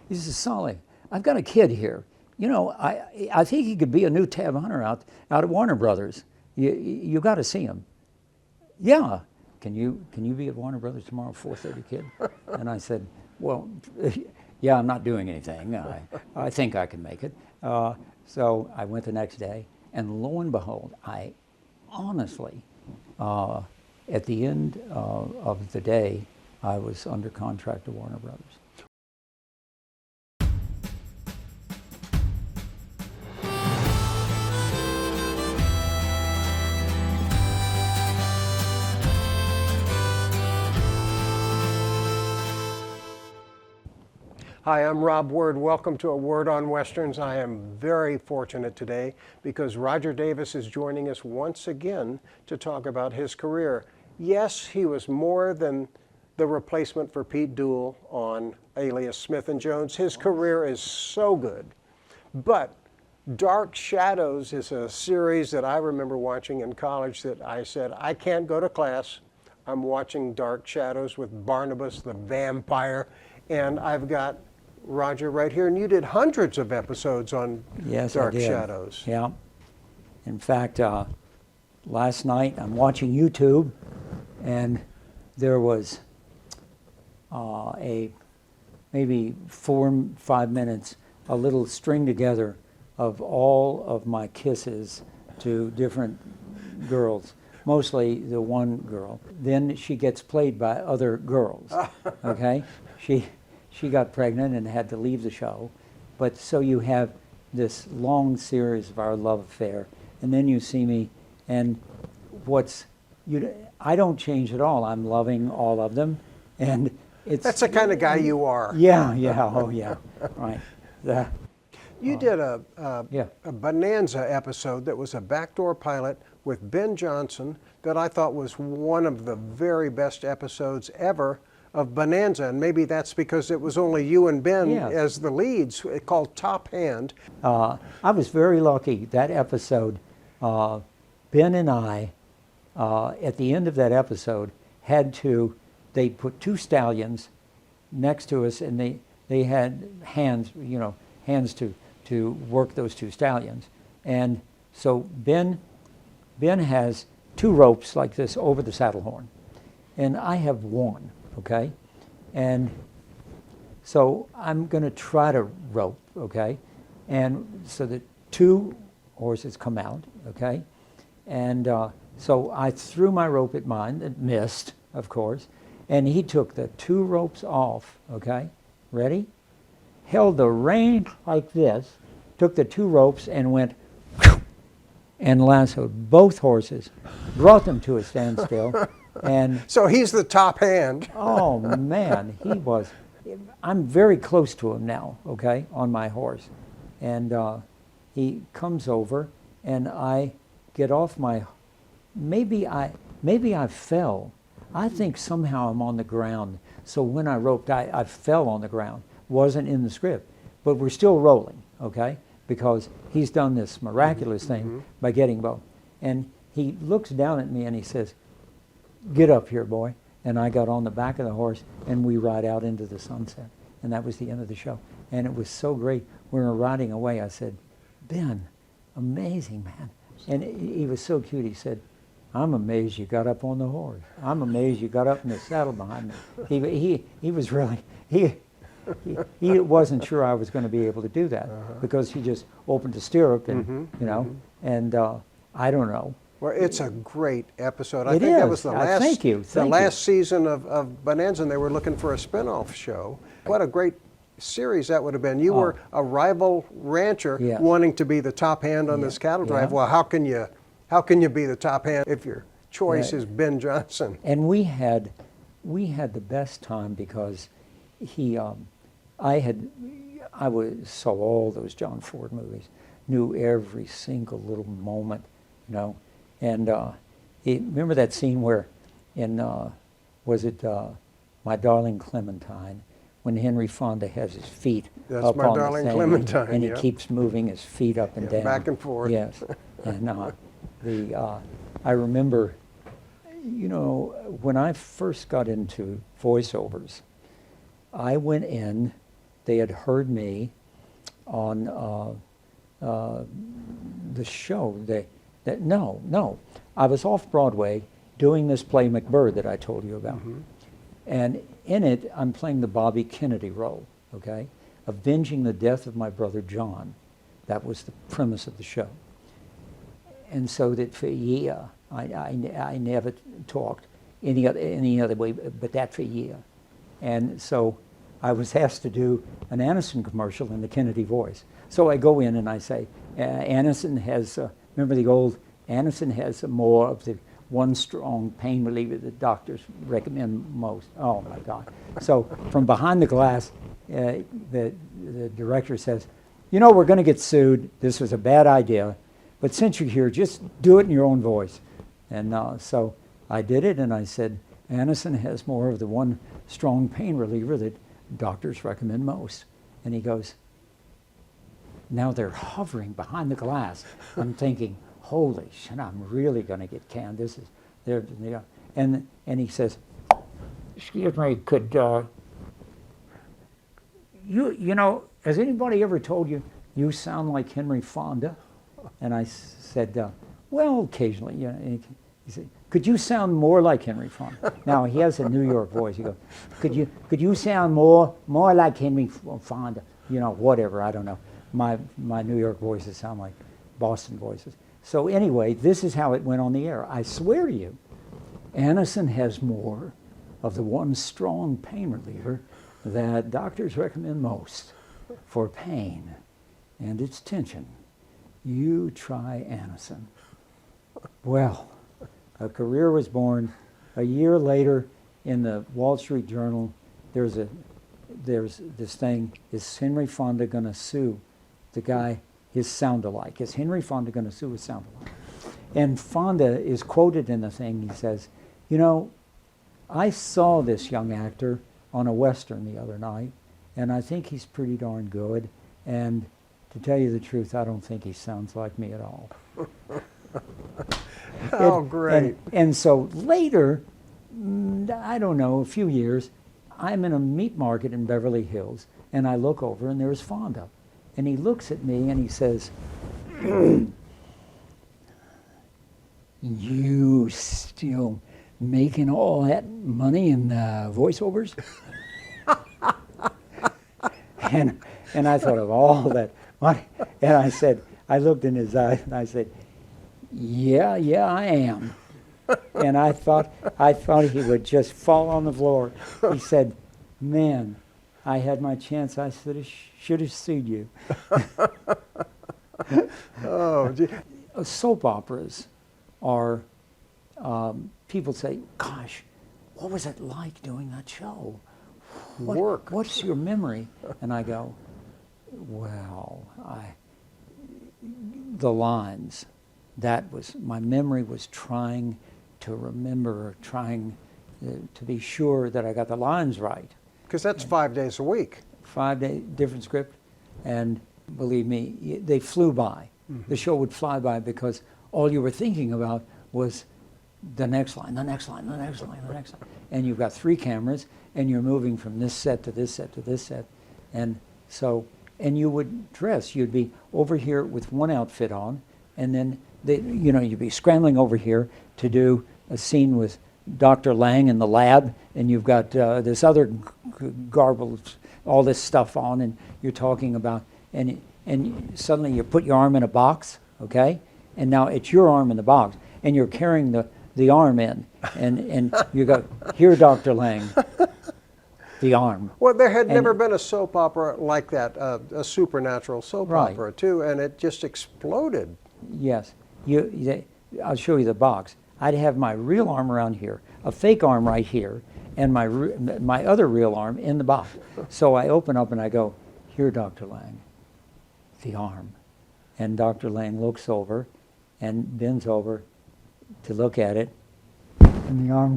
He says, Solly, I've got a kid here. You know, I think he could be a new Tab Hunter out at Warner Brothers. You got to see him. Yeah. Can you be at Warner Brothers tomorrow, 4:30, kid? And I said, well, yeah, I'm not doing anything. I think I can make it. So I went the next day, and lo and behold, I honestly, at the end of the day, I was under contract to Warner Brothers. Hi, I'm Rob Word. Welcome to A Word on Westerns. I am very fortunate today because Roger Davis is joining us once again to talk about his career. Yes, he was more than the replacement for Pete Duel on Alias Smith and Jones. His career is so good. But Dark Shadows is a series that I remember watching in college that I said, I can't go to class. I'm watching Dark Shadows with Barnabas the vampire, and I've got Roger right here, and you did hundreds of episodes on Dark Shadows. Yeah. In fact, last night I'm watching YouTube, and there was maybe 4 or 5 minutes, a little string together of all of my kisses to different girls, mostly the one girl. Then she gets played by other girls. Okay, she got pregnant and had to leave the show. But so you have this long series of our love affair, and then you see me, and I don't change at all. I'm loving all of them, and it's... That's the kind of guy you are. Yeah, oh yeah, right. You did a Bonanza episode that was a backdoor pilot with Ben Johnson that I thought was one of the very best episodes ever of Bonanza, and maybe that's because it was only you and Ben as the leads, called Top Hand. I was very lucky. That episode, Ben and I, at the end of that episode, they put 2 stallions next to us, and they had hands to work those 2 stallions. And so Ben has 2 ropes like this over the saddle horn, and I have 1. Okay, and so I'm going to try to rope, okay, and so the 2 horses come out, okay, and so I threw my rope at mine, it missed, of course, and he took the 2 ropes off, okay, ready, held the rein like this, took the 2 ropes and went and lassoed both horses, brought them to a standstill. And so he's the top hand. Oh man, he was. I'm very close to him now, okay, on my horse. And he comes over, and I get off my, maybe I fell. I think somehow I'm on the ground. So when I roped, I fell on the ground. Wasn't in the script, but we're still rolling, okay, because he's done this miraculous thing by getting both. And he looks down at me and he says, "Get up here, boy." And I got on the back of the horse, and we ride out into the sunset. And that was the end of the show. And it was so great. When we were riding away, I said, "Ben, amazing, man." And he was so cute. He said, "I'm amazed you got up on the horse. I'm amazed you got up in the saddle behind me." He was really, he wasn't sure I was going to be able to do that because he just opened the stirrup and, and I don't know. Well, it's a great episode. I It think is. that was the last, Thank you. the last season of Bonanza, and they were looking for a spinoff show. What a great series that would have been. You were a rival rancher wanting to be the top hand on this cattle drive. Well, how can you be the top hand if your choice is Ben Johnson? And we had the best time because I saw all those John Ford movies, knew every single little moment, And remember that scene where in, was it My Darling Clementine, when Henry Fonda has his feet up My on Darling the thing, Clementine, and he keeps moving his feet up and down. Back and forth. Yes. And I remember, when I first got into voiceovers, I went in they had heard me on the show. No, I was off Broadway doing this play McBurr that I told you about. And in it, I'm playing the Bobby Kennedy role, okay? Avenging the death of my brother John. That was the premise of the show. And so that for a year, I never talked any other way but that for a year. And so I was asked to do an Anderson commercial in the Kennedy voice. So I go in and I say, Anderson has, remember the old, Anderson has more of the one strong pain reliever that doctors recommend most. Oh my God. So from behind the glass, the director says, you know, we're going to get sued. This was a bad idea. But since you're here, just do it in your own voice. And so I did it, and I said, Anderson has more of the one strong pain reliever that doctors recommend most. And he goes, now they're hovering behind the glass. I'm thinking, holy shit, I'm really going to get canned. This is, and he says, excuse me, could, you know, has anybody ever told you, you sound like Henry Fonda? And I said, well, occasionally. You know, he said, could you sound more like Henry Fonda? Now, he has a New York voice. He goes, could you sound more like Henry Fonda? You know, whatever, I don't know. My New York voices sound like Boston voices. So anyway, this is how it went on the air. I swear to you, Anderson has more of the one strong pain reliever that doctors recommend most for pain and its tension. You try Anderson. Well, a career was born. A year later, in the Wall Street Journal, there's this thing, is Henry Fonda going to sue the guy, his sound-alike? Is Henry Fonda going to sue his sound-alike? And Fonda is quoted in the thing. He says, you know, I saw this young actor on a Western the other night, and I think he's pretty darn good. And to tell you the truth, I don't think he sounds like me at all. Oh, great. And so later, I don't know, a few years, I'm in a meat market in Beverly Hills, and I look over, and there's Fonda. And he looks at me, and he says, you still making all that money in voiceovers? And I thought of all that money. And I said, I looked in his eyes, and I said, yeah, I am. And I thought he would just fall on the floor. He said, man, I had my chance. I should have sued you. Oh, gee. Soap operas are, people say, gosh, what was it like doing that show? What's your memory? And I go, well, the lines. That was, my memory was trying to remember, trying to be sure that I got the lines right. Because that's 5 days a week. 5 day, different script. And believe me, they flew by. Mm-hmm. The show would fly by because all you were thinking about was the next line, the next line, the next line, the next line. And you've got 3 cameras, and you're moving from this set to this set to this set. And so, and you would dress. You'd be over here with one outfit on, and then you'd be scrambling over here to do a scene with Dr. Lang in the lab, and you've got this other garbled, all this stuff on, and you're talking about, and suddenly you put your arm in a box, okay? And now it's your arm in the box, and you're carrying the arm in, and you go, here, Dr. Lang, the arm. Well, there had never been a soap opera like that, a supernatural soap opera, too, and it just exploded. Yes. I'll show you the box. I'd have my real arm around here, a fake arm right here, and my other real arm in the box. So I open up and I go, here, Dr. Lang, the arm. And Dr. Lang looks over and bends over to look at it, and the arm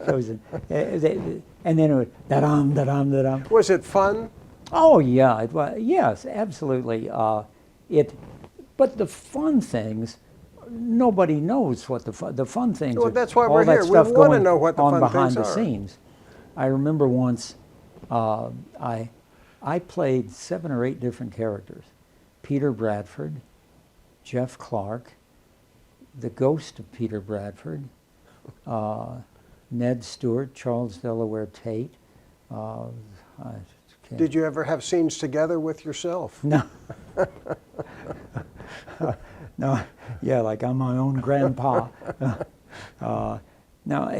goes in. And then it would, da-dum, da-dum, da-dum. Was it fun? Oh, yeah. It was, yes, absolutely. But the fun things, nobody knows what the fun things are. Well, that's why all we're that here. We stuff want to know what the on fun behind things the are. scenes. I remember once I I played 7 or 8 different characters. Peter Bradford, Jeff Clark, the ghost of Peter Bradford, Ned Stewart, Charles Delaware Tate. Did you ever have scenes together with yourself? No. No, yeah, like I'm my own grandpa. No,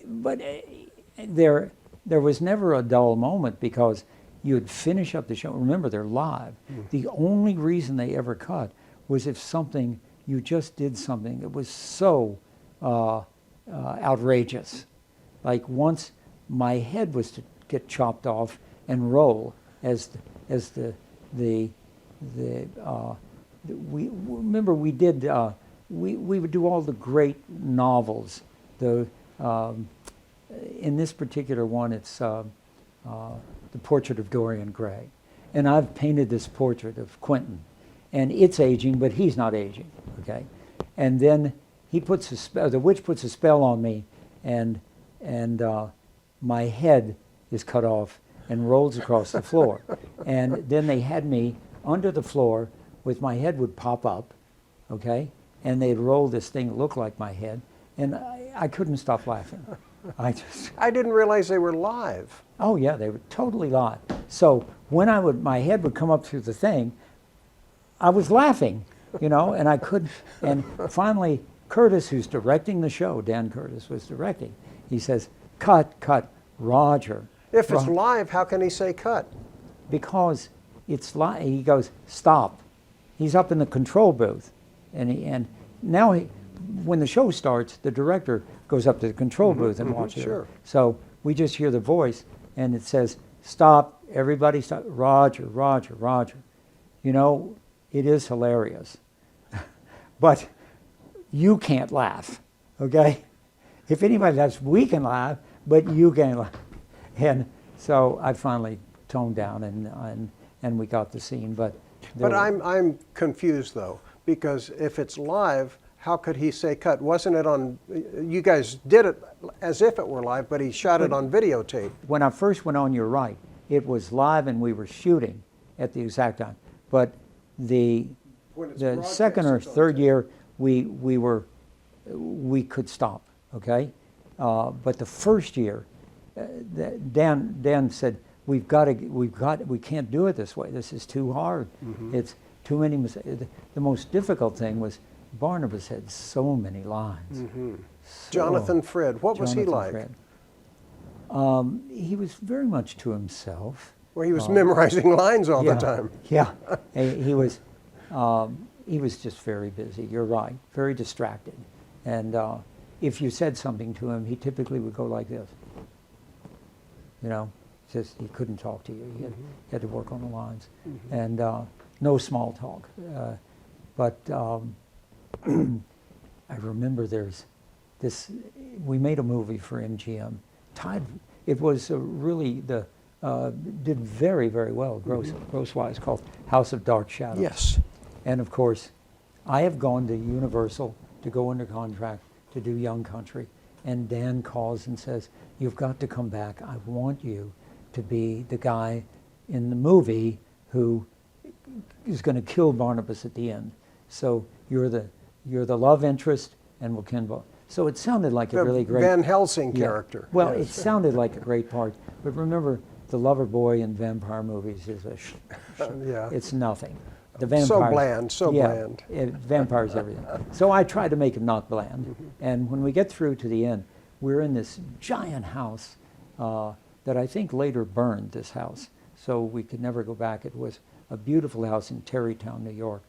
but there was never a dull moment because you'd finish up the show. Remember, they're live. The only reason they ever cut was if you just did something that was so outrageous. Like once my head was to get chopped off and roll we remember we did we would do all the great novels. In this particular one, it's the Portrait of Dorian Gray, and I've painted this portrait of Quentin, and it's aging, but he's not aging. Okay, and then he puts a spell. The witch puts a spell on me, and my head is cut off and rolls across the floor, and then they had me under the floor. With my head would pop up, okay, and they'd roll this thing that looked like my head, and I couldn't stop laughing. I didn't realize they were live. Oh yeah, they were totally live. So when my head would come up through the thing, I was laughing, and I couldn't. And finally, Curtis, who's directing the show, Dan Curtis was directing. He says, "Cut, Roger." If it's live, how can he say cut? Because it's live. He goes, "Stop." He's up in the control booth, and now when the show starts, the director goes up to the control booth and watches sure. it. So we just hear the voice, and it says, "Stop, everybody stop, Roger, Roger, Roger." It is hilarious, but you can't laugh, okay? If anybody laughs, we can laugh, but you can't laugh. And so I finally toned down, and we got the scene, but I'm confused though, because if it's live, how could he say cut? Wasn't it on? You guys did it as if it were live, but he shot it on videotape. When I first went on, you're right. It was live, and we were shooting at the exact time. But the second or third year, we could stop. Okay, but the first year, Dan said, we can't do it this way. This is too hard. It's too many mistakes. The most difficult thing was Barnabas had so many lines. Jonathan Frid, what was he like? Fred. He was very much to himself. Well, he was memorizing lines all the time. Yeah, he was just very busy. You're right, very distracted. And if you said something to him, he typically would go like this. Just he couldn't talk to you. He had to work on the lines, and no small talk. But I remember there's this. We made a movie for MGM. It was really did very, very well gross-wise, called House of Dark Shadows. Yes. And of course, I have gone to Universal to go under contract to do Young Country, and Dan calls and says, "You've got to come back. I want you to be the guy in the movie who is going to kill Barnabas at the end. So you're the love interest, and we'll kill." So it sounded like a really great Van Helsing character. Well, it sounded like a great part, but remember, the lover boy in vampire movies is it's nothing. The vampires, so bland. Vampires, everything. So I tried to make it not bland, and when we get through to the end, we're in this giant house that I think later burned. This house, so we could never go back. It was a beautiful house in Tarrytown, New York,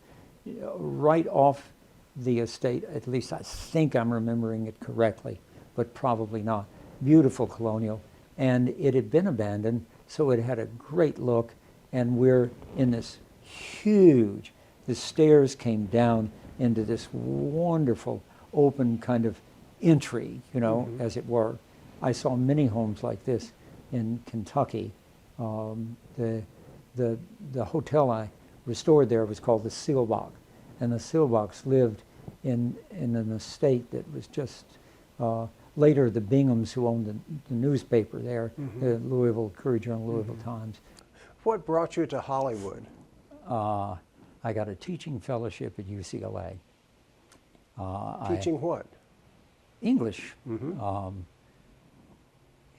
right off the estate. At least I think I'm remembering it correctly, but probably not. Beautiful colonial, and it had been abandoned, so it had a great look. And we're in this huge. The stairs came down into this wonderful open kind of entry, as it were. I saw many homes like this in Kentucky. The hotel I restored there was called the Seelbach, and the Seelbachs lived in an estate that was just later the Binghams who owned the newspaper there, the Louisville Courier-Journal, Louisville Times. What brought you to Hollywood? I got a teaching fellowship at UCLA. Teaching what? English.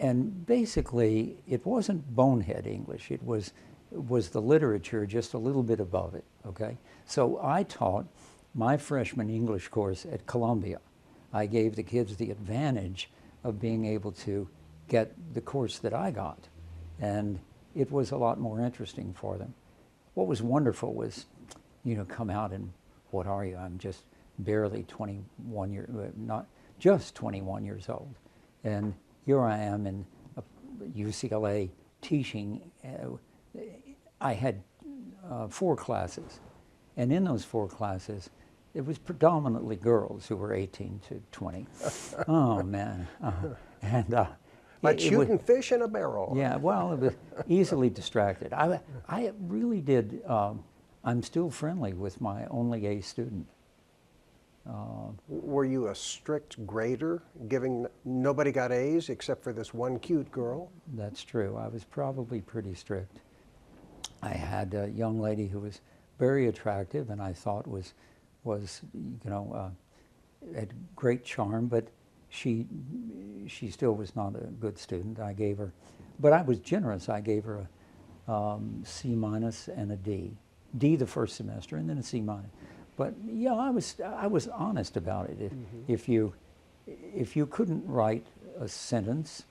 And basically, it wasn't bonehead English. It was the literature just a little bit above it, okay? So I taught my freshman English course at Columbia. I gave the kids the advantage of being able to get the course that I got. And it was a lot more interesting for them. What was wonderful was, you know, come out and, what are you? I'm just barely 21 years, not just 21 years old. And here I am in UCLA teaching. I had 4 classes. And in those 4 classes, it was predominantly girls who were 18 to 20. Oh, man. And like shooting fish in a barrel. yeah, well, it was easily distracted. I really did, I'm still friendly with my only A student. Were you a strict grader, nobody got A's except for this one cute girl? That's true. I was probably pretty strict. I had a young lady who was very attractive and I thought was you know, had great charm, but she still was not a good student. I gave her, but I was generous. I gave her a C- and a D. D the first semester and then a C-. But yeah, I was honest about it. If you couldn't write a sentence,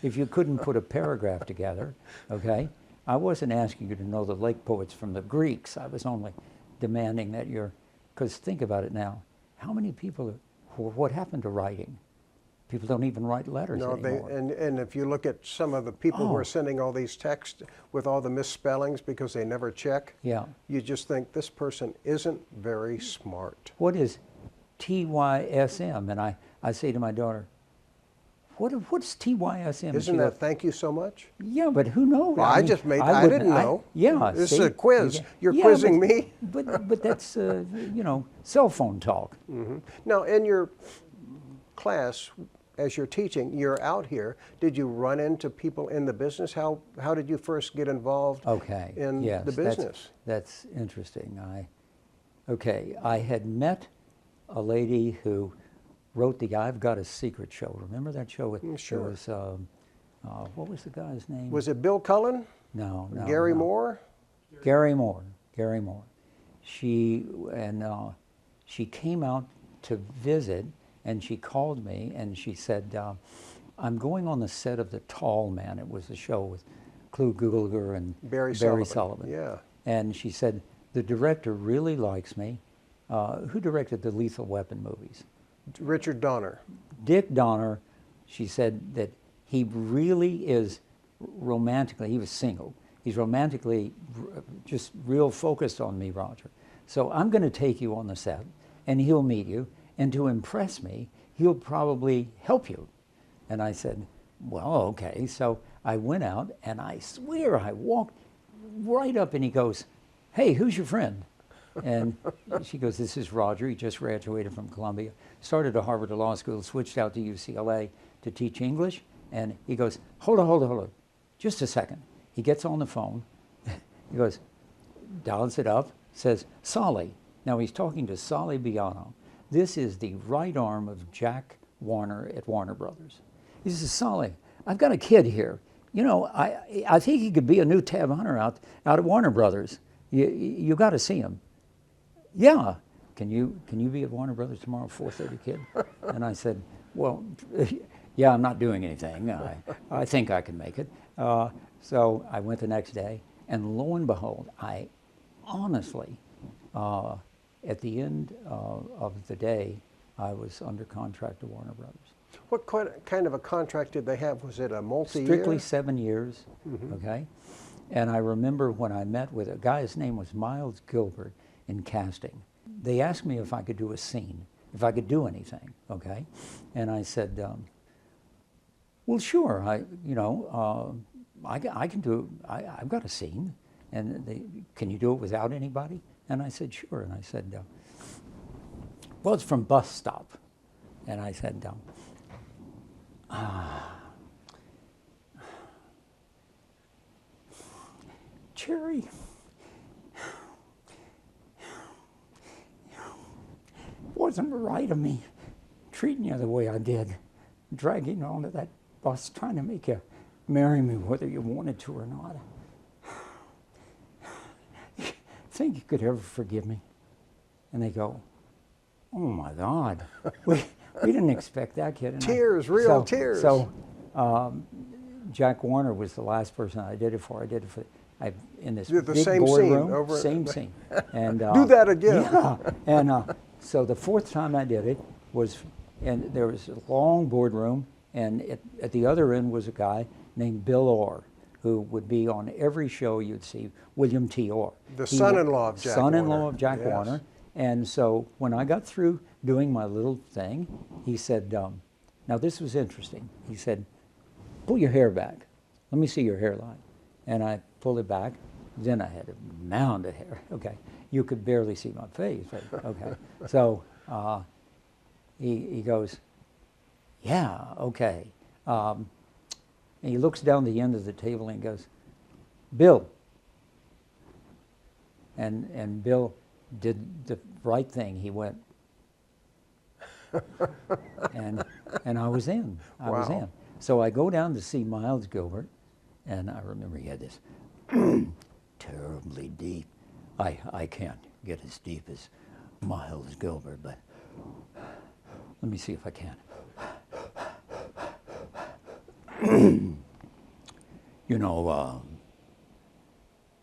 if you couldn't put a paragraph together, okay, I wasn't asking you to know the lake poets from the Greeks. I was only demanding that because think about it now, how many people, what happened to writing? People don't even write letters anymore. And if you look at some of the people who are sending all these texts with all the misspellings because they never check, yeah, you just think this person isn't very smart. what is TYSM? And I say to my daughter, what's TYSM? Isn't that thank you so much? Yeah, but who knows? Well, I didn't know. Yeah. This see? is a quiz. You're Yeah, quizzing me? But that's, you know, cell phone talk. Now, in your class, as you're teaching, you're out here. Did you run into people in the business? How did you first get involved in yes, the business? That's interesting. I had met a lady who wrote the I've Got a Secret show. Remember that show? Sure. It was, what was the guy's name? Was it Bill Cullen? No. Gary no. Moore? Gary Moore. She came out to visit, and she called me and she said, I'm going on the set of The Tall Man. It was a show with Clu Gulager and Barry Sullivan. Yeah. And she said, the director really likes me. Who directed the Lethal Weapon movies? Richard Donner. Dick Donner. She said that he really is romantically, he was single. He's romantically just real focused on me, Roger. So I'm going to take you on the set, and he'll meet you. And to impress me, he'll probably help you. And I said, well, okay. So I went out, and I swear I walked right up, and he goes, hey, who's your friend? And she goes, this is Roger. He just graduated from Columbia, started at Harvard Law School, switched out to UCLA to teach English. And he goes, hold on, just a second. He gets on the phone. He goes, dials it up, says, Solly. Now he's talking to Solly Biano. This is the right arm of Jack Warner at Warner Brothers. He says, Solly, I've got a kid here. You know, I think he could be a new Tab Hunter out at Warner Brothers. You got to see him. Yeah. Can you be at Warner Brothers tomorrow, 4:30, kid? And I said, well, yeah, I'm not doing anything. I think I can make it. So I went the next day, and lo and behold, I honestly, at the end of the day, I was under contract to Warner Brothers. What kind of a contract did they have? Was it a multi-year? Strictly 7 years, okay? And I remember when I met with a guy, his name was Miles Gilbert in casting. They asked me if I could do a scene, if I could do anything, okay? And I said, well, sure, I can do, I've got a scene. And can you do it without anybody? And I said, sure. And I said, well, it's from Bus Stop. And I said, Cherry, wasn't right of me treating you the way I did, dragging you onto that bus, trying to make you marry me whether you wanted to or not. Think you could ever forgive me? And they go, oh my God, we didn't expect that, kid. And Tears, real tears. So Jack Warner was the last person I did it for. I did it for, in this The big same scene boardroom, over- same scene. And Do that again. Yeah, and so the fourth time I did it was, and there was a long boardroom, and at the other end was a guy named Bill Orr, who would be on every show you'd see, William T. Orr. The son-in-law of Jack Warner. Son-in-law of Jack Yes. Warner. And so when I got through doing my little thing, he said, now this was interesting. He said, pull your hair back. Let me see your hairline. And I pulled it back. Then I had a mound of hair. Okay. You could barely see my face. But okay. So he goes, yeah, okay. And he looks down the end of the table and goes, Bill. And Bill did the right thing. He went, and I was in. I was Wow. in. So I go down to see Miles Gilbert, and I remember he had this terribly deep. I can't get as deep as Miles Gilbert, but let me see if I can. You know,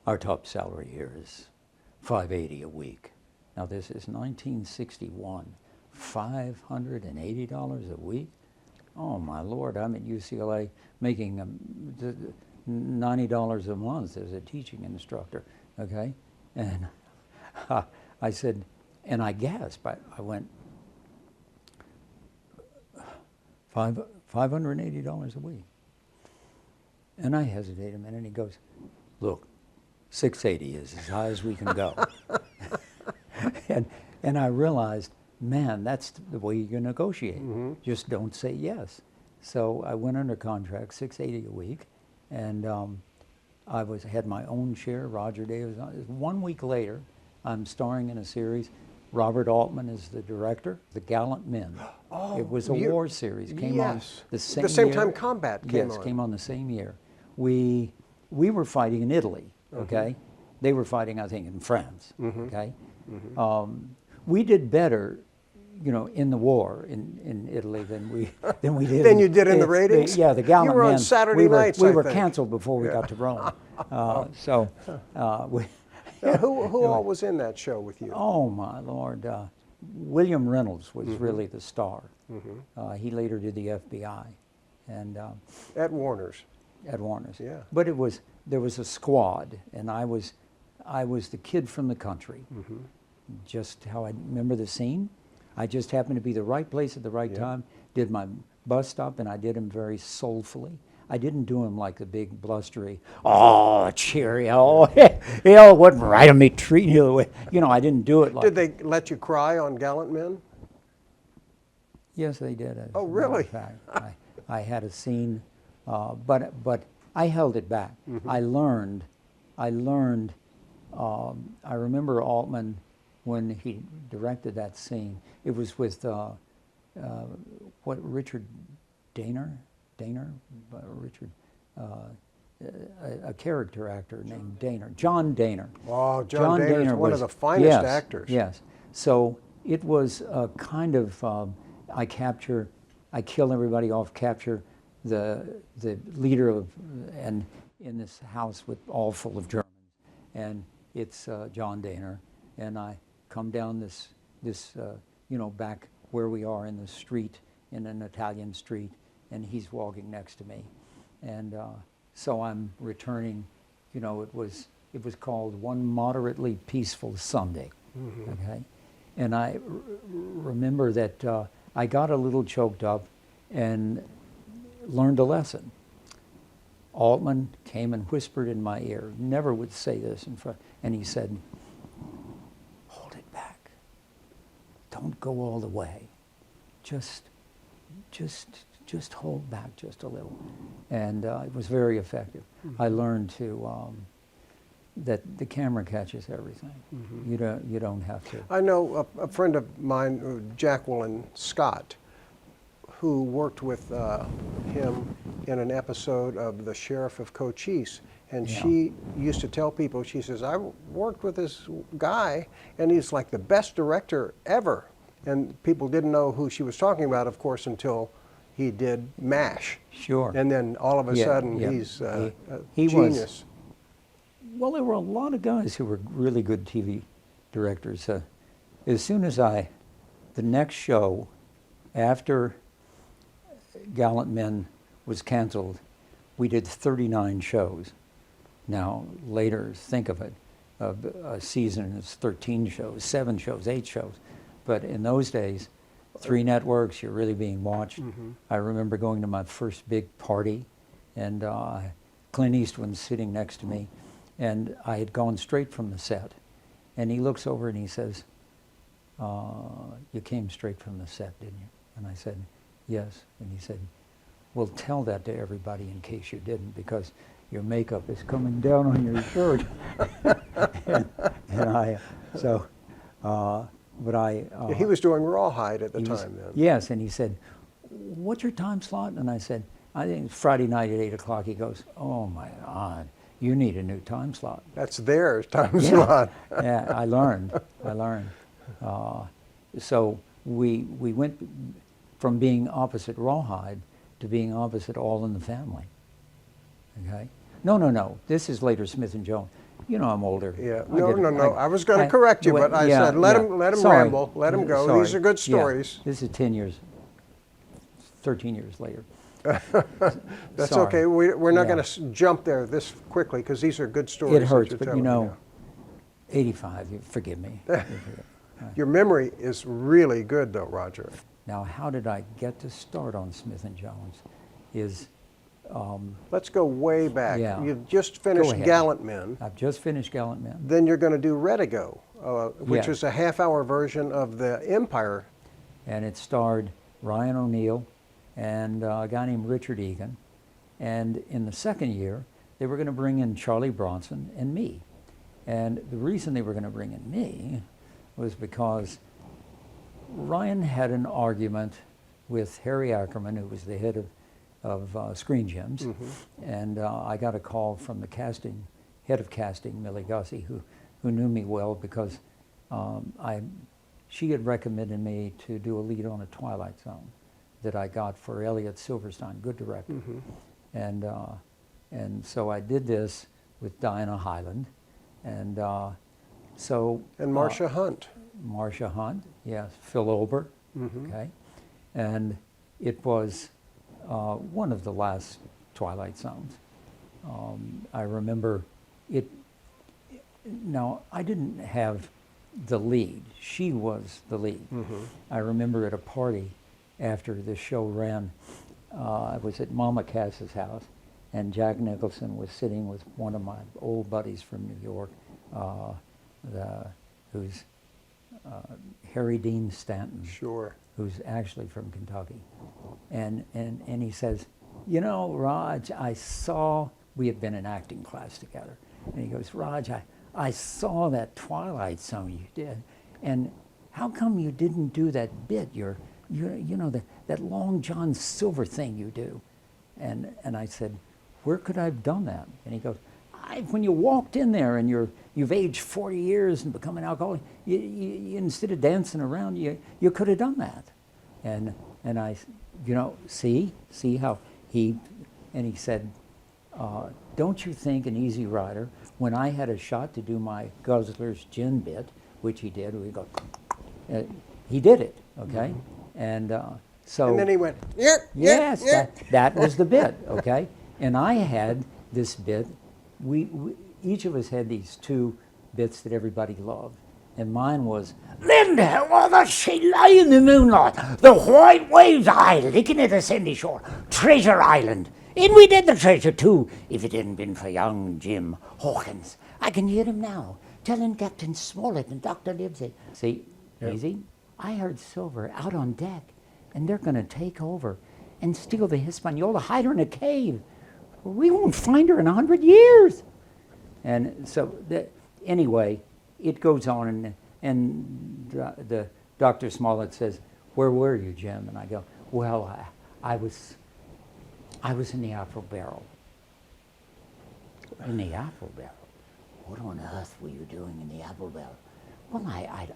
our top salary here is $580 a week. Now this is 1961, $580 a week. Oh my Lord! I'm at UCLA making $90 a month as a teaching instructor. Okay, and I said, and I gasped. I went, $580 a week. And I hesitated a minute, and he goes, look, 680 is as high as we can go. and I realized, man, that's the way you negotiate. Mm-hmm. Just don't say yes. So I went under contract, 680 a week, and I had my own share. Roger Davis. 1 week later, I'm starring in a series. Robert Altman is the director, The Gallant Men. Oh, it was a war series. Came yes. on the same The same year. time Combat came Yes, on. came on the same year. We were fighting in Italy, okay? They were fighting, I think, in France, okay? We did better, you know, in the war in Italy than we did. Than you did in the ratings? Yeah, the Gallant You were on Men. Saturday nights, We I were think. canceled before we got to Rome. We. Now, who all was in that show with you? Oh my Lord! William Reynolds was really the star. He later did the FBI, and At Warner's. at Warner's. Yeah. But there was a squad, and I was the kid from the country. Just how I remember the scene. I just happened to be the right place at the right time. Did my bus stop, and I did him very soulfully. I didn't do him like the big blustery, oh, cheery, oh, hell, it wasn't right of me treating you the way. You know, I didn't do it like. Did they let you cry on Gallant Men? Yes, they did. As Oh, a matter really? of fact. I had a scene, but I held it back. I learned. I remember Altman when he directed that scene. It was with Richard Daner, Richard, a character actor named Daner, John Daner. Oh, John Daner's one of the finest yes, actors. Yes. So it was a kind of I kill everybody off, capture the leader of, and in this house with all full of Germans, and it's John Daner, and I come down this back where we are in the street, in an Italian street, and he's walking next to me, and so I'm returning. You know, it was called One Moderately Peaceful Sunday. Okay, and I remember that I got a little choked up and learned a lesson. Altman came and whispered in my ear, never would say this in front, and he said, hold it back. Don't go all the way. Just just hold back just a little. And it was very effective. I learned to, that the camera catches everything. You don't have to. I know a friend of mine, Jacqueline Scott, who worked with him in an episode of The Sheriff of Cochise. And she used to tell people, she says, I worked with this guy, and he's like the best director ever. And people didn't know who she was talking about, of course, until he did MASH. Sure. And then all of a sudden, he's a he genius. Well, there were a lot of guys who were really good TV directors. As soon as the next show after Gallant Men was canceled, we did 39 shows. Now, later, think of it, a season is 13 shows, 7 shows, 8 shows. But in those days, 3 networks, you're really being watched. I remember going to my first big party, and Clint Eastwood was sitting next to me, and I had gone straight from the set. And he looks over and he says, you came straight from the set, didn't you? And I said, yes. And he said, well, tell that to everybody in case you didn't, because your makeup is coming down on your shirt. He was doing Rawhide at the time then. Yes, and he said, what's your time slot? And I said, I think it's Friday night at 8 o'clock. He goes, oh my God, you need a new time slot. That's their time slot. Yeah, I learned. So we went from being opposite Rawhide to being opposite All in the Family. Okay? No. This is later Smith and Jones. You know I'm older. Yeah. No. I was going to correct you, but I said let him ramble, let him go. Sorry. These are good stories. Yeah. This is 13 years later. That's okay. We're not going to jump there this quickly because these are good stories. It hurts, but you know, 85. Forgive me. Your memory is really good, though, Roger. Now, how did I get to start on Smith and Jones? Let's go way back. Yeah. You've just finished Gallant Men. I've just finished Gallant Men. Then you're going to do Rodeo, which Yes. is a half-hour version of the Empire. And it starred Ryan O'Neal and a guy named Richard Egan. And in the second year, they were going to bring in Charlie Bronson and me. And the reason they were going to bring in me was because Ryan had an argument with Harry Ackerman, who was the head of Screen Gems, and I got a call from the head of casting, Millie Gussie, who knew me well because she had recommended me to do a lead on a Twilight Zone that I got for Elliot Silverstein, good director, and so I did this with Diana Hyland, and Marcia Hunt. Marcia Hunt, yes, Phil Ober, okay, and it was one of the last Twilight Zones. I remember it. Now, I didn't have the lead. She was the lead. I remember at a party after the show ran, I was at Mama Cass's house, and Jack Nicholson was sitting with one of my old buddies from New York, who's Harry Dean Stanton. Sure. Who's actually from Kentucky. And he says, you know, Raj, we had been in acting class together. And he goes, Raj, I saw that Twilight Zone you did. And how come you didn't do that bit, you know, that Long John Silver thing you do? And I said, where could I have done that? And he goes, when you walked in there and you've aged 40 years and become an alcoholic, you instead of dancing around, you could have done that. And I, you know, see how he said, don't you think an Easy Rider, when I had a shot to do my Guzzler's Gin bit, which he did, we go, he did it, okay? And so. And then he went, yes, that was the bit, okay? And I had this bit. We each of us had these 2 bits that everybody loved. And mine was, Linda, oh, does she lie in the moonlight? The white waves are licking at the sandy shore. Treasure Island. And we did the treasure too, if it hadn't been for young Jim Hawkins. I can hear him now, telling Captain Smollett and Dr. Livesey. See, Easy, I heard Silver out on deck, and they're going to take over. and steal the Hispaniola, hide her in a cave. We won't find her in 100 years. And so, anyway, it goes on, and the Dr. Smollett says, "Where were you, Jim?" And I go, "Well, I was in the apple barrel." In the apple barrel? What on earth were you doing in the apple barrel? Well, I'd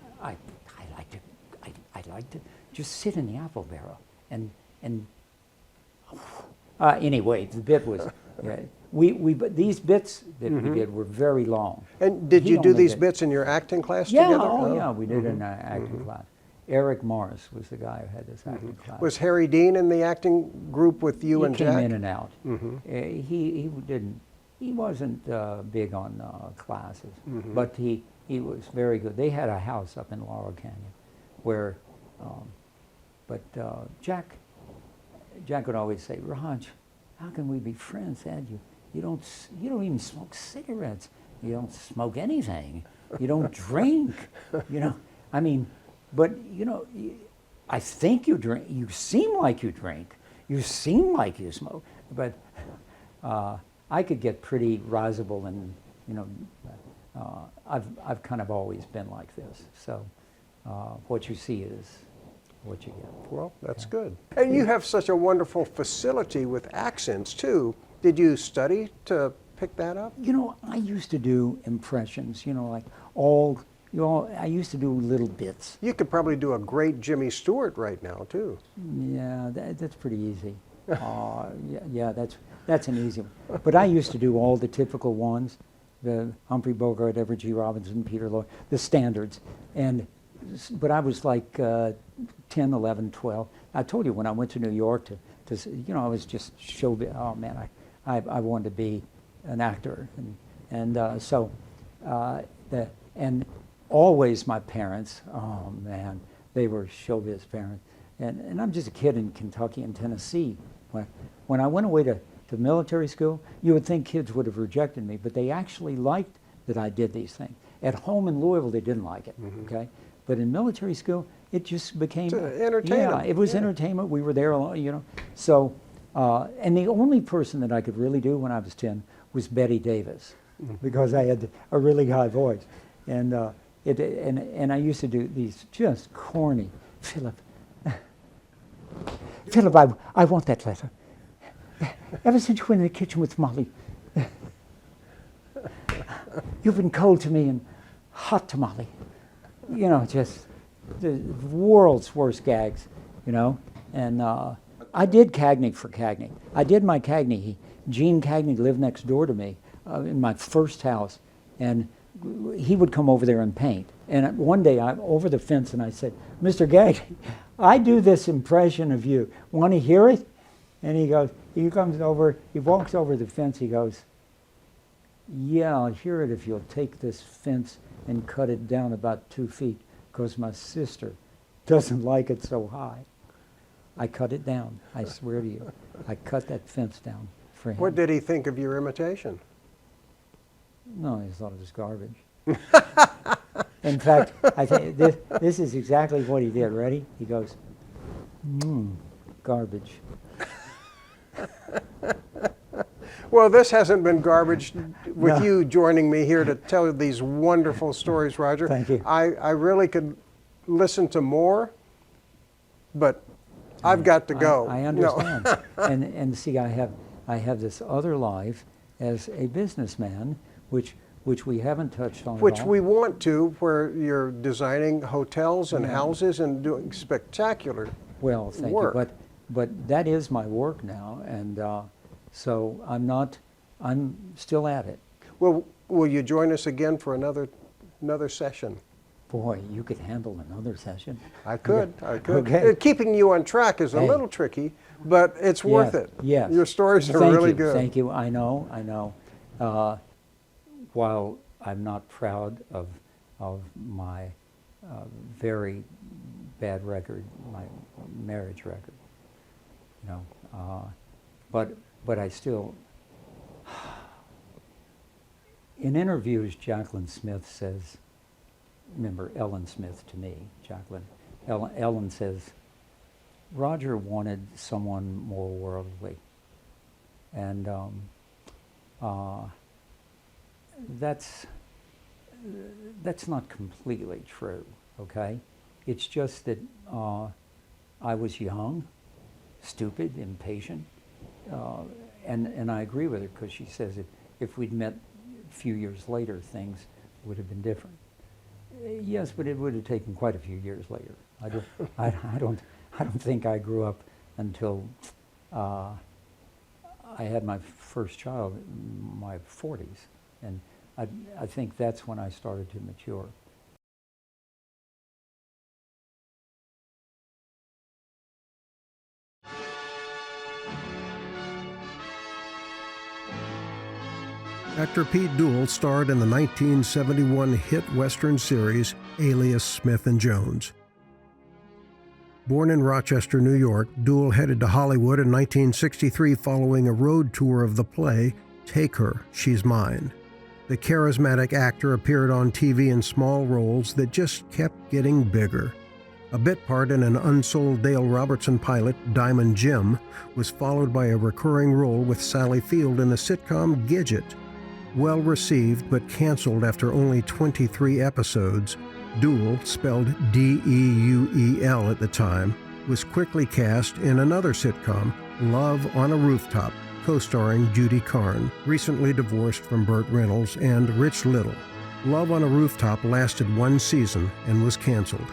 like to just sit in the apple barrel, and anyway, the bit was but these bits that we did were very long. And did you do these bits in your acting class together? Yeah, we did in our acting class. Eric Morris was the guy who had this acting class. Was Harry Dean in the acting group with you and Jack? He came in and out. He wasn't big on classes, but he was very good. They had a house up in Laurel Canyon, where, Jack would always say, "Raj, how can we be friends, Ed? You don't even smoke cigarettes. You don't smoke anything. You don't drink. I mean, but I think you drink. You seem like you drink. You seem like you smoke. But I could get pretty risible, and I've kind of always been like this. So what you see is what you get." Well, that's good. And you have such a wonderful facility with accents too. Did you study to pick that up? I used to do impressions. I used to do little bits. You could probably do a great Jimmy Stewart right now too. Yeah, that's pretty easy. That's an easy one. But I used to do all the typical ones, the Humphrey Bogart, Everett G. Robinson, Peter Lorre, the standards. But I was like 10, 11, 12. I told you when I went to New York to I was just oh man, I wanted to be an actor, and always my parents, oh man, they were showbiz parents, and I'm just a kid in Kentucky and Tennessee. When I went away to military school, you would think kids would have rejected me, but they actually liked that I did these things. At home in Louisville, they didn't like it. Okay, but in military school, it just became entertainment. Yeah, it was entertainment. We were there, So, and the only person that I could really do when I was 10 was Betty Davis, because I had a really high voice, and I used to do these just corny, Philip, I want that letter. Ever since you went in the kitchen with Molly, you've been cold to me and hot to Molly. Just the world's worst gags, And I did Cagney for Cagney. I did my Cagney. Gene Cagney lived next door to me in my first house, and he would come over there and paint. And one day I'm over the fence and I said, "Mr. Cagney, I do this impression of you. Want to hear it?" And he comes over, he walks over the fence, he goes, "Yeah, I'll hear it if you'll take this fence and cut it down about 2 feet, because my sister doesn't like it so high." I cut it down, I swear to you. I cut that fence down for him. What did he think of your imitation? No, he thought it was garbage. In fact, I think this is exactly what he did. Ready? He goes, "Garbage." Well, this hasn't been garbage with you joining me here to tell these wonderful stories, Roger. Thank you. I really could listen to more, but I've got to go. I understand. And see, I have this other life as a businessman, which we haven't touched on Which at all. we want to, where you're designing hotels and houses and doing spectacular Well, thank work. you. But that is my work now, and so I'm still at it. Well, will you join us again for another session? Boy, you could handle another session. I could. Okay. Keeping you on track is a little tricky, but it's worth it. Yes. Your stories are Thank really you. good. Thank you. I know. While I'm not proud of my very bad record, my marriage record, but I still. In interviews, Jacqueline Smith says, remember Ellen Smith to me, Jacqueline. Ellen says, Roger wanted someone more worldly, and that's not completely true, okay? It's just that I was young, stupid, impatient, and I agree with her because she says if we'd met a few years later, things would have been different. Yes, but it would have taken quite a few years later. I don't think I grew up until I had my first child in my 40s, and I think that's when I started to mature. Actor Pete Duel starred in the 1971 hit Western series Alias Smith and Jones. Born in Rochester, New York, Duel headed to Hollywood in 1963 following a road tour of the play Take Her, She's Mine. The charismatic actor appeared on TV in small roles that just kept getting bigger. A bit part in an unsold Dale Robertson pilot, Diamond Jim, was followed by a recurring role with Sally Field in the sitcom Gidget. Well received but canceled after only 23 episodes, Duel, spelled D-E-U-E-L at the time, was quickly cast in another sitcom, Love on a Rooftop, co-starring Judy Carn, recently divorced from Burt Reynolds, and Rich Little. Love on a Rooftop lasted one season and was canceled.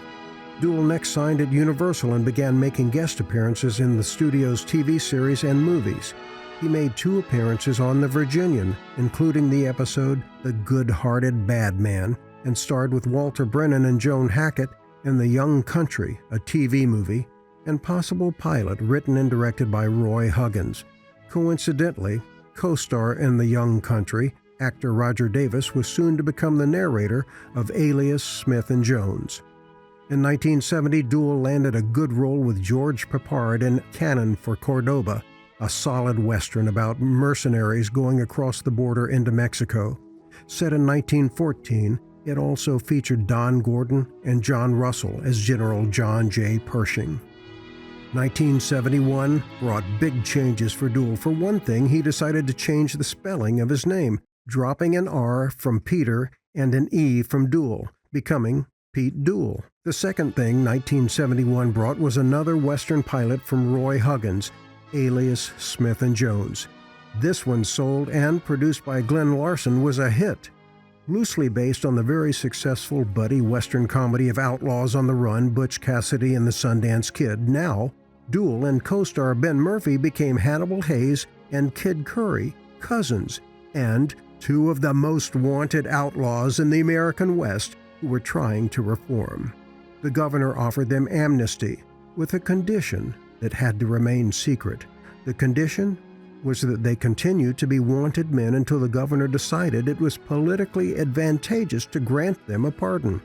Duel next signed at Universal and began making guest appearances in the studio's TV series and movies. He made 2 appearances on The Virginian, including the episode The Good-Hearted Bad Man, and starred with Walter Brennan and Joan Hackett in The Young Country, a TV movie, and possible pilot written and directed by Roy Huggins. Coincidentally, co-star in The Young Country, actor Roger Davis was soon to become the narrator of Alias Smith and Jones. In 1970, Duel landed a good role with George Peppard in Cannon for Cordoba, a solid Western about mercenaries going across the border into Mexico. Set in 1914, it also featured Don Gordon and John Russell as General John J. Pershing. 1971 brought big changes for Duel. For one thing, he decided to change the spelling of his name, dropping an R from Peter and an E from Duel, becoming Pete Duel. The second thing 1971 brought was another Western pilot from Roy Huggins, Alias Smith and Jones. This one, sold and produced by Glenn Larson, was a hit. Loosely based on the very successful buddy Western comedy of outlaws on the run, Butch Cassidy and the Sundance Kid, now Duel and co-star Ben Murphy became Hannibal Heyes and Kid Curry, cousins, and 2 of the most wanted outlaws in the American West who were trying to reform. The governor offered them amnesty with a condition that had to remain secret. The condition was that they continue to be wanted men until the governor decided it was politically advantageous to grant them a pardon.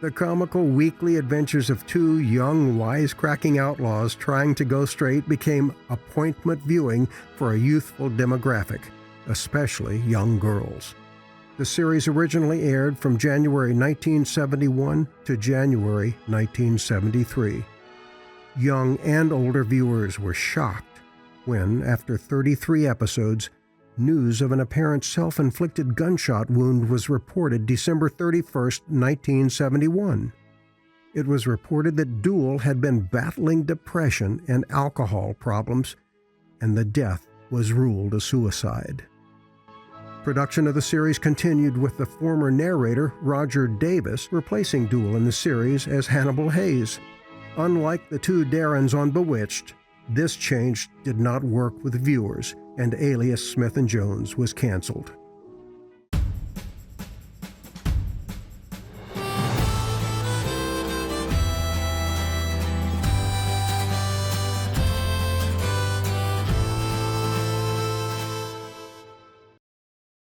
The comical weekly adventures of 2 young, wisecracking outlaws trying to go straight became appointment viewing for a youthful demographic, especially young girls. The series originally aired from January 1971 to January 1973. Young and older viewers were shocked when, after 33 episodes, news of an apparent self-inflicted gunshot wound was reported December 31, 1971. It was reported that Duel had been battling depression and alcohol problems, and the death was ruled a suicide. Production of the series continued with the former narrator, Roger Davis, replacing Duel in the series as Hannibal Heyes. Unlike the 2 Darrens on Bewitched, this change did not work with viewers, and Alias Smith and Jones was canceled.